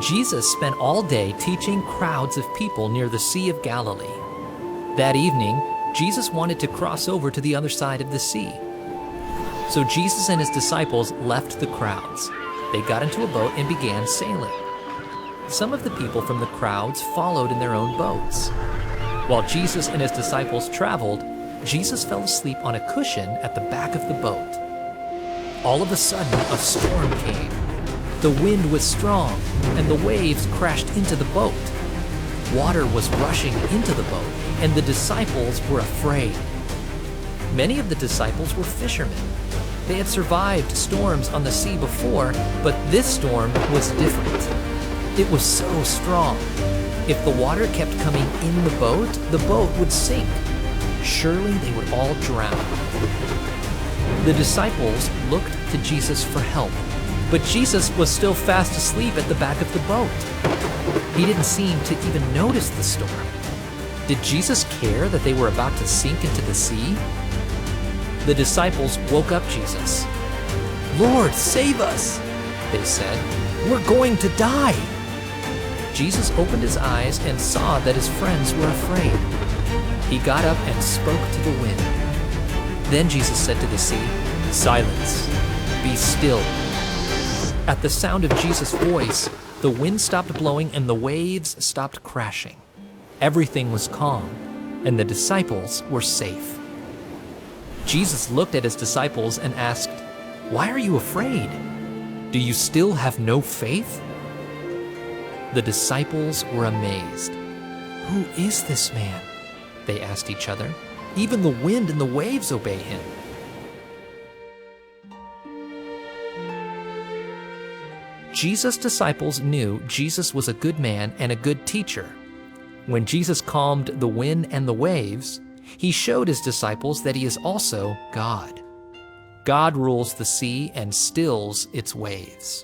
Jesus spent all day teaching crowds of people near the Sea of Galilee. That evening, Jesus wanted to cross over to the other side of the sea. So Jesus and his disciples left the crowds. They got into a boat and began sailing. Some of the people from the crowds followed in their own boats. While Jesus and his disciples traveled, Jesus fell asleep on a cushion at the back of the boat. All of a sudden, a storm came. The wind was strong, and the waves crashed into the boat. Water was rushing into the boat, and the disciples were afraid. Many of the disciples were fishermen. They had survived storms on the sea before, but this storm was different. It was so strong. If the water kept coming in the boat would sink. Surely they would all drown. The disciples looked to Jesus for help, but Jesus was still fast asleep at the back of the boat. He didn't seem to even notice the storm. Did Jesus care that they were about to sink into the sea? The disciples woke up Jesus. "Lord, save us," they said. "We're going to die." Jesus opened his eyes and saw that his friends were afraid. He got up and spoke to the wind. Then Jesus said to the sea, "Silence, be still." At the sound of Jesus' voice, the wind stopped blowing and the waves stopped crashing. Everything was calm, and the disciples were safe. Jesus looked at his disciples and asked, "Why are you afraid? Do you still have no faith?" The disciples were amazed. "Who is this man?" they asked each other. "Even the wind and the waves obey him." Jesus' disciples knew Jesus was a good man and a good teacher. When Jesus calmed the wind and the waves, he showed his disciples that he is also God. God rules the sea and stills its waves.